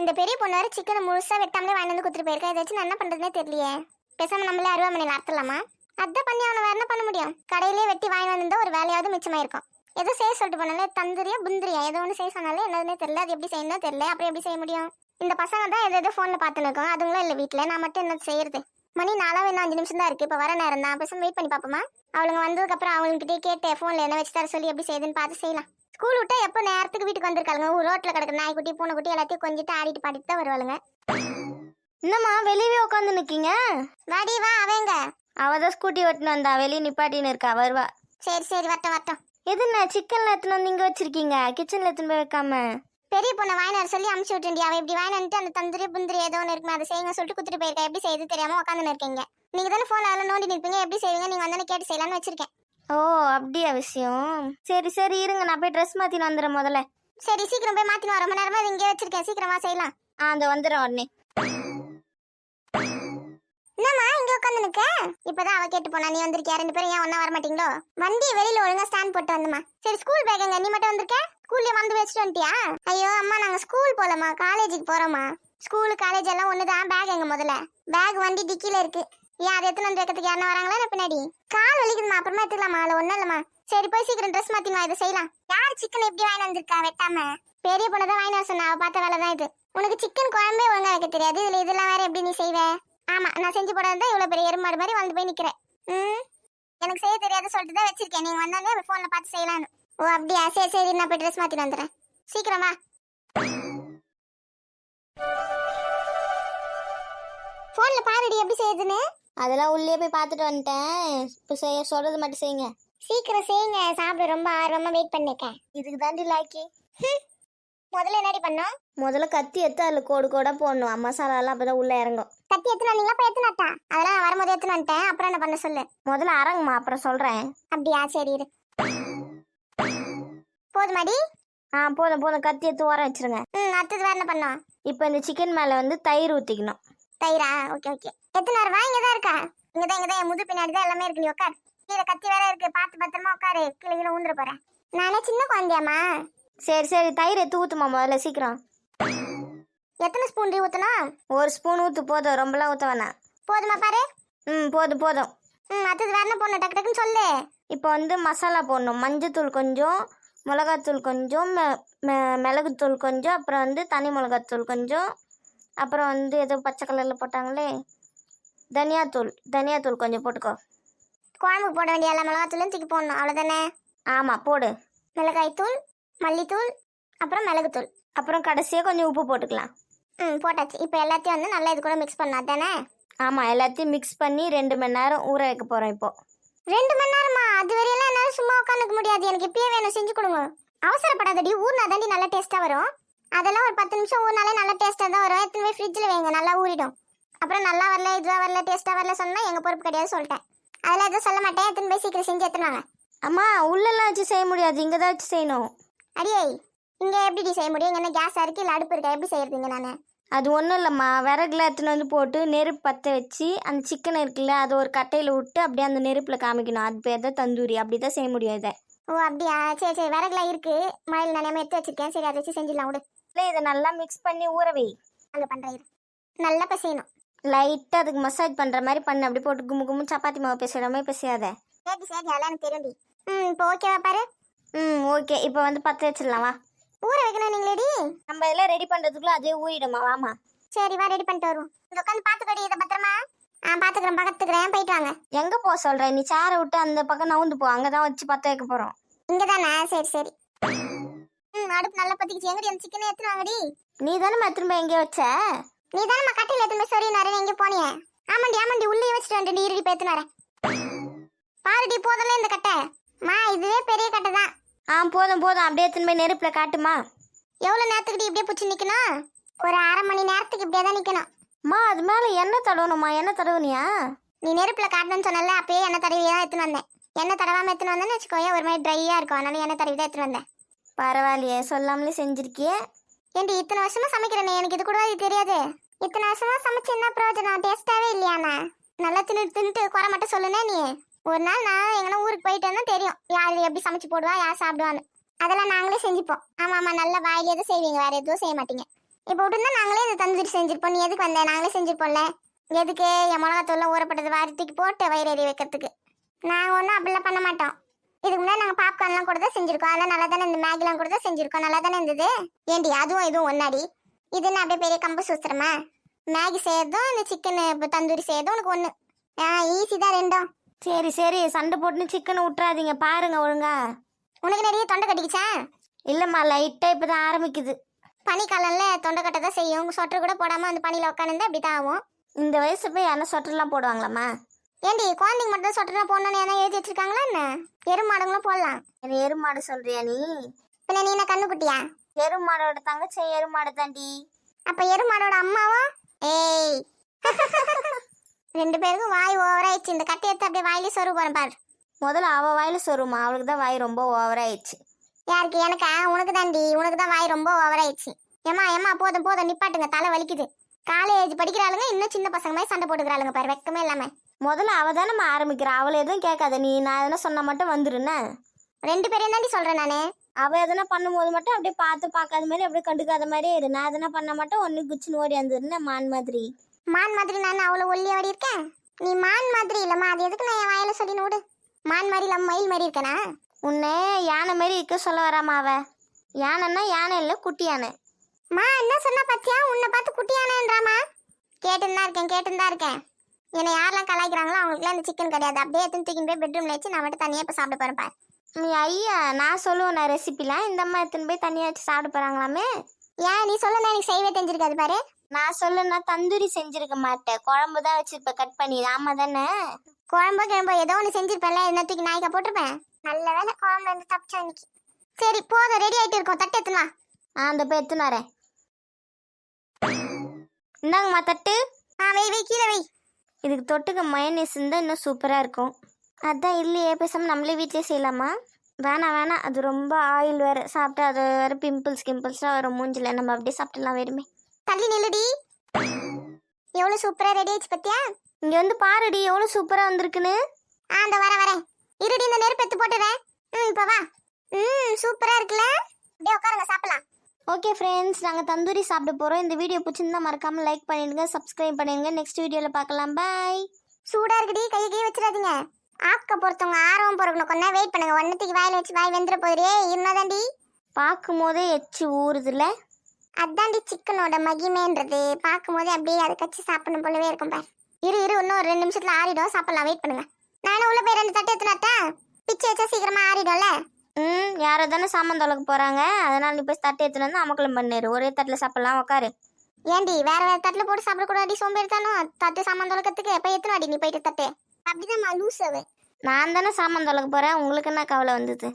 இந்த பெரிய பொண்ணு வேற சிக்கனை முழுசா வெட்டாமலே வாங்கி வந்து கொடுத்துட்டு போயிருக்கா. இதை வச்சு நான் என்ன பண்றதுனே தெரியலையே. பேசாம நம்மளே அருவாமனையில் அறுத்தலாமா? அதான் பண்ணி அவனை வேற என்ன பண்ண முடியும்? கடையிலே வெட்டி வாங்கி வந்திருந்தா ஒரு வேலையாவது மிச்சமாயிருக்கும். ஏதோ செய்ய சொல்லிட்டு போனாலே தந்தூரியா புந்திரியா ஏதோ ஒன்று செய்ய சொன்னாலே என்னதுன்னே தெரியல. அது எப்படி செய்யணும் தெரியல. அப்புறம் எப்படி செய்ய முடியும்? இந்த பசங்க தான் ஏதோ ஃபோன்ல பார்த்துன்னு இருக்காங்க. அதுங்களும் இல்லை வீட்டில். நான் மட்டும் என்ன செய்யறது? மணி 4 இன்னும் 5 நிமிஷம் தான் இருக்கு. இப்போ வர நேரம் தான். பேசாம வெயிட் பண்ணி பார்ப்போமா? அவளுங்க வந்ததுக்கப்புறம் அவங்ககிட்டே கேட்டு ஃபோனில் என்ன வச்சு தர சொல்லி எப்படி செய்யுதுன்னு பார்த்து செய்யலாம். ஸ்கூல் விட்டா எப்போ நேரத்துக்கு வீட்டுக்கு வந்திருக்காளுங்க. ரோட்டில் கிடக்குற நாய்க்குட்டி பூனைக்குட்டி எல்லாத்தையும் கொஞ்சிட்டு ஆடிட்டு பாடிட்டு தான் வருவாளுங்க. என்னம்மா வெளியவே உட்காந்து நிக்கீங்க? வாடி வா. அவங்க அவதான் ஸ்கூட்டி ஓட்டுன்னு வந்தா, வெளியே நிப்பாட்டின்னு இருக்கா, வருவா. சரி சரி வரட்டும் வரட்டும். எதுண்ணா சிக்கன்ல எடுத்துன்னு வந்து இங்க வச்சிருக்கீங்க, கிச்சன்ல எடுத்துன்னு போய் வைக்காம? பெரிய பொண்ணை வாங்கினார் சொல்லி அமுச்சு விட்டுண்டி. அவ இப்படி வாங்கிட்டு அந்த தந்திரி புந்திரி ஏதோ ஒன்று இருக்குமே அதை செய்யுங்க சொல்லிட்டு குத்துட்டு போயிருக்கா. எப்படி செய்யுது தெரியாம உட்காந்து இருக்கீங்க. நீங்க தானே ஃபோன் அதெல்லாம் நோண்டி நிற்பீங்க. எப்படி செய்வீங்க? நீங்க வந்தானே கேட்டு செய்யலாம்னு வச்சிருக்கேன். ஓ அப்படியா விஷயம்? சரி சரி இருங்க, நான் போய் ட்ரெஸ் மாத்தின்னு வந்துடுறேன் முதல்ல. சரி சீக்கிரம் போய் மாத்தின்னு வர. ரொம்ப நேரமா இங்கே வச்சிருக்கேன். சீக்கிரமா செய்யலாம். அந்த வந்துடுறேன் உடனே. என்னம்மா இங்க உட்காந்து நிக்க? இப்பதான் அவ கேட்டு போனா. நீ வந்திருக்கியா? 2 பேரும் ஏன் ஒன்னா வர மாட்டீங்களோ? வண்டியை வெளியில ஒழுங்கா ஸ்டாண்ட் போட்டு வந்துமா. சரி ஸ்கூல் பேக்குங்க. நீ மட்டும் வந்திருக்க? ஸ்கூல்ல வந்து வச்சுட்டு வந்துட்டியா? ஐயோ அம்மா நாங்க ஸ்கூல் போலமா, காலேஜுக்கு போறோமா. ஸ்கூலு காலேஜ் எல்லாம் ஒண்ணுதான். பேக் எங்க முதல்ல? பேக் வண்டி டிக்கில இருக்கு. ஏன் அதை எத்தனை வந்து வைக்கிறதுக்கு யாரும் வராங்களா பின்னாடி? கால் வலிக்குதுமா, அப்புறமா எடுத்துக்கலாமா? அதுல ஒண்ணும் இல்லம்மா. சரி போய் சீக்கிரம் ட்ரெஸ் மாத்தினுவா. இதை செய்யலாம். யார் சிக்கன் எப்படி வாங்கி வந்திருக்கா வெட்டாம? பெரிய பொண்ணதான் வாங்கி வர சொன்னா. அவ பார்த்த வேலை தான் இது. உனக்கு சிக்கன் குழம்பே ஒழுங்கா வைக்க தெரியாது. இதுல இதெல்லாம் வேற எப்படி நீ செய்வ? ஆமா நான் செஞ்சு போடாதான் இவ்வளவு பெரிய எருமாடு மாதிரி வந்து போய் நிக்கிறேன். எனக்கு செய்ய தெரியாது சொல்லிட்டு தான் வச்சிருக்கேன். நீங்க வந்தாலே போன்ல பார்த்து செய்யலான்னு. ஓ அப்படியா? சரி சரி நான் போய் ட்ரெஸ் மாத்திட்டு வந்துடுறேன். சீக்கிரம் வா. போன்ல பாருடி எப்படி செய்யுதுன்னு. அதெல்லாம் உள்ளே போய் பார்த்துட்டு வந்துட்டேன். இப்போ சொல்றது மட்டும் செய்யுங்க. சீக்கிரம் செய்யுங்க. சாப்பிட ரொம்ப ஆர்வமா வெயிட் பண்ணிருக்கேன். இதுக்கு தாண்டி லாக்கி. முதல்ல என்னடி பண்ணோம்? முதல்ல கத்தி எடுத்து அதில் கோடு கோடா போடணும். மசாலாலாம் அப்பதான் உள்ள இறங்கும். கத்தி எத்தனை வந்தீங்களா? போய் எத்தனாட்டா? அதெல்லாம் நான் வரும்போது எத்தனை வந்துட்டேன். அப்புறம் என்ன பண்ண சொல்லு. முதல்ல அரங்குமா, அப்புறம் சொல்றேன். அப்படியா? சரி இரு. போதுமாடி? போதும் போதும். கத்தி எடுத்து ஓரம் வச்சிருங்க. அடுத்தது வேற என்ன பண்ணோம்? இப்போ இந்த சிக்கன் மேலே வந்து தயிர் ஊற்றிக்கணும். தயிரா? Okay okay. எத்தனை நேரம் வா? இங்கதான் இருக்கா? இங்கதான் என் முது பின்னாடி தான் எல்லாமே இருக்கு. நீ உட்கார். கீழே கத்தி வேற இருக்கு. பார்த்து பத்திரமா உட்காரு. கீழே கீழே ஊந்துட போறேன். நானே சின்ன குழந்தையாமா? சரி சரி தயிர் எடுத்து ஊற்றுமா முதல்ல சீக்கிரம். எத்தனை ஸ்பூன் ஊத்தணும்? 1 ஸ்பூன் ஊற்று போதும், ரொம்பலாம் ஊற்ற வேணாம். போதுமா பாரு? போதும் போதும். அடுத்தது வேற என்ன போடணும்? டக்கு டக்குன்னு சொல்லு. இப்போ வந்து மசாலா போடணும். மஞ்சத்தூள் கொஞ்சம், மிளகாத்தூள் கொஞ்சம், மிளகுத்தூள் கொஞ்சம், அப்புறம் வந்து தனி மிளகாத்தூள் கொஞ்சம், அப்புறம் வந்து ஏதோ பச்சை கலரில் போட்டாங்களே தனியாத்தூள் கொஞ்சம் போட்டுக்கோ. குழம்புக்கு போட வேண்டிய எல்லா மிளகாத்தூளும் தூக்கி போடணும் அவ்வளோதானே? ஆமாம் போடு. மிளகாய்த்தூள், மல்லித்தூள், அப்புறம் மிளகுத்தூள், அப்புறம் கடைசியாக கொஞ்சம் உப்பு போட்டுக்கலாம். போட்டாச்சு. இப்போ எல்லாத்தையும் வந்து நல்லா இது கூட மிக்ஸ் பண்ணா தானே? ஆமாம் எல்லாத்தையும் மிக்ஸ் பண்ணி 2 மணி நேரம் ஊற வைக்க போகிறோம். இப்போ 2 மணி நேரமா? அது வரையெல்லாம் என்னால் சும்மா உட்காந்துக்க முடியாது. எனக்கு இப்பயே வேணும், செஞ்சு கொடுங்க. அவசரப்படாதடி. ஊர்னா தாண்டி நல்லா டேஸ்ட்டாக வரும். அதெல்லாம் ஒரு 10 நிமிஷம் ஊறினாலே நல்லா டேஸ்ட்டாக தான் வரும். எத்தனை போய் ஃப்ரிட்ஜில் வைங்க, நல்லா ஊறிடும். அப்புறம் நல்லா வரல, இதுவாக வரல, டேஸ்ட்டாக வரல சொன்னால் எங்கள் பொறுப்பு கிடையாது சொல்லிட்டேன். அதெல்லாம் எதுவும் சொல்ல மாட்டேன். எத்தனை போய் சீக்கிரம் செஞ்சு எடுத்துனாங்க. அம்மா உள்ளெல்லாம் வச்சு செய்ய முடியாது, இங்கே தான் வச்சு செய்யணும். அடியே இங்கே எப்படி செய்ய முடியும்? இங்கே என்ன கேஸாக இருக்குது இல்லை அடுப்பு இருக்கா? எப்படி செய்யறதுங்க? நான் அது ஒன்றும் இல்லைம்மா, விறகுல எடுத்துன்னு வந்து போட்டு நெருப்பு பற்ற வச்சு அந்த சிக்கன் இருக்குல்ல அதை ஒரு கட்டையில் விட்டு அப்படியே அந்த நெருப்பில் காமிக்கணும். அது பேர் தான் தந்தூரி. அப்படி தான் செய்ய முடியும் இதை. ஓ அப்படியா? சரி சரி விறகுலாம் இருக்குது. மழையில் நானே எடுத்து வச்சிருக்கேன். சரி அதை வச்சு செஞ்சிடலாம் விடு. இல்லை இதை நல்லா மிக்ஸ் பண்ணி ஊற வை. அங்கே பண்ணுறேன். நல்லா பிசையணும். லைட்டாக அதுக்கு மசாஜ் பண்ணுற மாதிரி பண்ணு. அப்படி போட்டு கும்மு கும்மு சப்பாத்தி மாவு பேசுகிற பிசையாத. சரி சரி அதெல்லாம் எனக்கு தெரியும்டி. இப்போ ஓகேவா பாரு? ஓகே. இப்போ வந்து பற்ற வச்சிடலாம் வா. ஊற வைக்கணும் நீங்களேடி? நம்ம எல்லாம் ரெடி பண்ணுறதுக்குள்ள அதே ஊறிடுமா, வாமா. சரி வா, ரெடி பண்ணிட்டு வருவோம். இந்த உட்காந்து பார்த்துக்கடி இதை பத்திரமா. பார்த்துக்கிறேன். போயிட்டு வாங்க. எங்கே போக சொல்கிறேன்? நீ சேரை விட்டு அந்த பக்கம் நவுந்து போ. அங்கே தான் வச்சு பற்ற வைக்க போகிறோம். இங்கே தானே? சரி சரி. அடுப்பு நல்லா பற்றிக்கிச்சு. எங்கடி அந்த சிக்கனை எடுத்துன்னு வாங்கடி. நீ தானே திரும்ப எங்கேயோ வச்ச? நீ தானே கட்டையில் எடுத்துன்னு போய் சொல்லி நிறைய எங்கே போனியே? ஆமாண்டி உள்ளே வச்சுட்டு வந்துட்டு இருடி போய் எடுத்துன்னு வரேன். பாருடி போதல இந்த கட்டை. இதுவே பெரிய கட்டை தான். போதும் அப்படியே எடுத்துன்னு போய் நெருப்பில் காட்டுமா. எவ்வளோ நேரத்துக்கிட்ட இப்படியே பிடிச்சி நிற்கணும்? ஒரு 1/2 மணி நேரத்துக்கு இப்படியே தான் நிற்கணும். அது மேலே எண்ணெய் தடவணுமா? எண்ணெய் தடவுனியா? நீ நெருப்பில் காட்டணும்னு சொன்னால அப்பயே எண்ணெய் தடவி தான் எடுத்துன்னு வந்தேன். எண்ணெய் தடவாமல் எடுத்துன்னு வந்தேன்னு வச்சுக்கோயே ஒரு மாதிரி ட்ரையாக இருக்கும். அதனால எண்ணெய் தடவி தான் எடுத்துன்னு வந்தேன். பரவாயில்லையே, சொல்லாமலே செஞ்சிருக்கியே. ஏண்டி இத்தனை வருஷமா சமைக்கிறேனே, எனக்கு இது கூட இது தெரியாது. இத்தனை வருஷமா சமைச்சு என்ன பிரயோஜனம்? டேஸ்ட்டாவே இல்லையாண்ணா? நல்லா தின்னுட்டு குறை மட்டும் சொல்லுனே நீ. ஒரு நாள் நான் எங்கன்னா ஊருக்கு போயிட்டு வந்தா தெரியும் யார் எப்படி சமைச்சு போடுவா, யார் சாப்பிடுவான்னு. அதெல்லாம் நாங்களே செஞ்சுப்போம். ஆமா நல்ல வாயிலே தான் செய்வீங்க, வேற எதுவும் செய்ய மாட்டீங்க. இப்போ விட்டுருந்தா நாங்களே இந்த தந்தூரி செஞ்சிருப்போம். நீ எதுக்கு வந்த? நாங்களே செஞ்சிருப்போம்ல. எதுக்கு என் மிளகாத்தூள்லாம் ஊறப்பட்டது வாரத்துக்கு போட்டு வயிறு எறி வைக்கிறதுக்கு. நாங்கள் ஒன்றும் அப்படிலாம் பண்ண மாட்டோம். இதுக்கு முன்னாடி நாங்கள் பாப்கார்ன்லாம் கூட தான் செஞ்சிருக்கோம். அதெல்லாம் நல்லா தானே இந்த மேகிலாம் கூட தான் செஞ்சிருக்கோம். நல்லா தானே இருந்தது. ஏண்டி அதுவும் இதுவும் ஒன்னாடி? இது என்ன அப்படியே பெரிய கம்பு சூத்திரமா? மேகி செய்யறதும் இந்த சிக்கன் தந்தூரி செய்யறதும் உனக்கு ஒன்று. ஈஸி தான் ரெண்டும். சரி சரி, சண்டை போட்டுன்னு சிக்கனை விட்டுறாதீங்க, பாருங்க ஒழுங்கா. உனக்கு நிறைய தொண்டை கட்டிக்கிச்சா? இல்லைம்மா, லைட்டாக இப்போ தான் ஆரம்பிக்குது. பனிக்காலம்ல தொண்டை கட்ட தான் செய்யும். சொட்டர் கூட போடாமல் அந்த பனியில் உட்காந்து அப்படி தான் ஆகும். இந்த வயசு போய் யாரும் சொட்டர்லாம் போடுவாங்களாம்மா? ஏண்டி குழந்தைங்க மட்டும் சொட்டர்லாம் போடணும்னு எதனா எழுதி வச்சிருக்காங்களா என்ன? எருமாடுங்களும் போடலாம். என்ன எருமாடு சொல்றியா நீ? பின்ன நீ என்ன கண்ணுக்குட்டியா? எருமாடோட தங்கச்சி எருமாடு தாண்டி. அப்ப எருமாடோட அம்மாவா? ஏய் ரெண்டு பேருக்கும் வாய் ஓவராயிடுச்சு. இந்த கட்டை எடுத்து அப்படியே வாயிலே சொருக போறேன் பாரு. முதல்ல அவள் வாயில் சொருமா, அவளுக்கு தான் வாய் ரொம்ப ஓவராயிடுச்சு. யாருக்கு? எனக்கா? உனக்கு தாண்டி. உனக்கு தான் வாய் ரொம்ப ஓவராயிடுச்சு. ஏமா போதும் போதும் நிப்பாட்டுங்க, தலை வலிக்குது. காலேஜ் படிக்கிறாளுங்க இன்னும் சின்ன பசங்க மாதிரி சண்டை போட்டுக்கிறாளுங்க பாரு, வெக்கமே இல்லாம. முதல்ல அவள் தானே ஆரம்பிக்கிறா, அவளை எதுவும் கேட்காத நீ. நான் எதனா சொன்ன மட்டும் வந்துருன்னு. ரெண்டு பேரையும் தாண்டி சொல்றேன் நானு. அவள் எதனா பண்ணும்போது மட்டும் அப்படியே பார்க்காத மாதிரி அப்படியே கண்டுக்காத மாதிரியே இரு. நான் எதனா பண்ண மாட்டேன், ஒன்று குச்சின்னு ஓடி வந்துருன்னு மான் மாதிரி. மான் மாதிரி நான் அவ்வளோ ஒல்லியா ஓடி இருக்கேன்? நீ மான் மாதிரி இல்லம்மா, அது எதுக்கு நான் என் வாயில சொல்லி நோடு. மான் மாதிரி இல்லாம மயில் மாதிரி இருக்கேனா? உன்னை யானை மாதிரி இருக்க சொல்ல வராமா அவ? யானைன்னா யானை இல்லை, குட்டி யானை. மா என்ன சொன்னா பாத்தியா? உன்னை பார்த்து குட்டியானேன்றாமா. கேட்டுன்னு தான் இருக்கேன். என்னை யாரெல்லாம் கலாய்க்கிறாங்களோ அவங்களுக்குலாம் இந்த சிக்கன் கிடையாது. அப்படியே எடுத்து தூக்கின்னு போய் பெட்ரூம்ல வச்சு நான் மட்டும் தனியாக இப்போ சாப்பிட போறேன் பாரு. நீ ஐயா, நான் சொல்லுவேன் நான் ரெசிபிலாம். இந்த அம்மா எடுத்துன்னு போய் தனியாக வச்சு சாப்பிட போகிறாங்களாமே. ஏன் நீ சொல்லுனா எனக்கு செய்யவே தெரிஞ்சிருக்காது பாரு. நான் சொல்லுன்னா தந்தூரி செஞ்சிருக்க மாட்டேன், குழம்பு தான் வச்சிருப்பேன் கட் பண்ணி. ஆமா தானே? குழம்போ கிழம்போ ஏதோ ஒன்று செஞ்சிருப்பேன்ல, என்ன தூக்கி நாய்க்கா போட்டிருப்பேன். நல்ல வேலை குழம்புல இருந்து தப்பிச்சா இன்னைக்கு. சரி போதும், ரெடி ஆயிட்டு இருக்கோம். தட்டு எடுத்துனா. அந்த போய் எடுத்துன்னு வரேன். இந்தாங்கம்மா தட்டு. வை கீழே வை. இதுக்கு தொட்டுக்க மயனீஸ் இருந்தால் இன்னும் சூப்பராக இருக்கும். அதான் இல்லையே, பேசாமல் நம்மளே வீட்டிலே செய்யலாமா? வேணாம், அது ரொம்ப ஆயில் வேறு. சாப்பிட்டா அது வேறு கிம்பிள்ஸ்லாம் வரும் மூஞ்சில். நம்ம அப்படியே சாப்பிட்டுலாம் வேறுமே. தள்ளி நில்லுடி. எவ்வளோ சூப்பராக ரெடி ஆயிடுச்சு பத்தியா? இங்கே வந்து பாருடி எவ்வளோ சூப்பராக வந்திருக்குன்னு. அந்த வரேன். இருடி, இந்த நெருப்பு எடுத்து போட்டுறேன். இப்போ வா. சூப்பராக இருக்குல்ல? அப்படியே உட்காருங்க, சாப்பிடலாம். ஓகே ஃப்ரெண்ட்ஸ், நாங்கள் தந்தூரி சாப்பிட போகிறோம். இந்த வீடியோ பிடிச்சிருந்தா மறக்காமல் லைக் பண்ணிடுங்க, சப்ஸ்கிரைப் பண்ணிடுங்க. நெக்ஸ்ட் வீடியோவில் பார்க்கலாம். பாய். சூடாக இருக்குடி, கையை வச்சிடாதீங்க. ஆக்க பொறுத்தவங்க ஆர்வம் பொறுக்கணும். கொஞ்ச நேரம் வெயிட் பண்ணுங்க. ஒன்னத்துக்கு வாயில் வச்சு வாய் வெந்துட போதே இருந்தாதாண்டி. பார்க்கும் போதே எச்சு ஊறுதுல. அதாண்டி சிக்கனோட மகிமேன்றது. பார்க்கும் போதே அப்படியே அதை கச்சி சாப்பிடணும் போலவே இருக்கும் பாரு. இரு இன்னும் ஒரு 2 நிமிஷத்துல ஆறிடும். சாப்பிடலாம், வெயிட் பண்ணுங்க. நானும் உள்ள போய் 2 தட்டு எடுத்துனாட்டா பிச்சை வச்சா சீக்கிரமா ஆறிடும்ல. யாரோ தானே சாமான் தொலைக்க போகிறாங்க, அதனால் நீ போய் தட்டு எடுத்துன்னு வந்து அமக்கலம் பண்ணிடு. ஒரே தட்டில் சாப்பிடலாம், உட்காரு. ஏண்டி வேற தட்டில் போட்டு சாப்பிடக்கூடாது? சோம்பேறித்தானோ தட்டு சாமான் தொலைக்கிறதுக்கு. எப்போ எத்தனாடி நீ போயிட்டு தட்டு? அப்படிதான் லூஸ் அவ. நான் தானே சாமான் தொலைக்க போகிறேன், உங்களுக்கு என்ன கவலை வந்தது?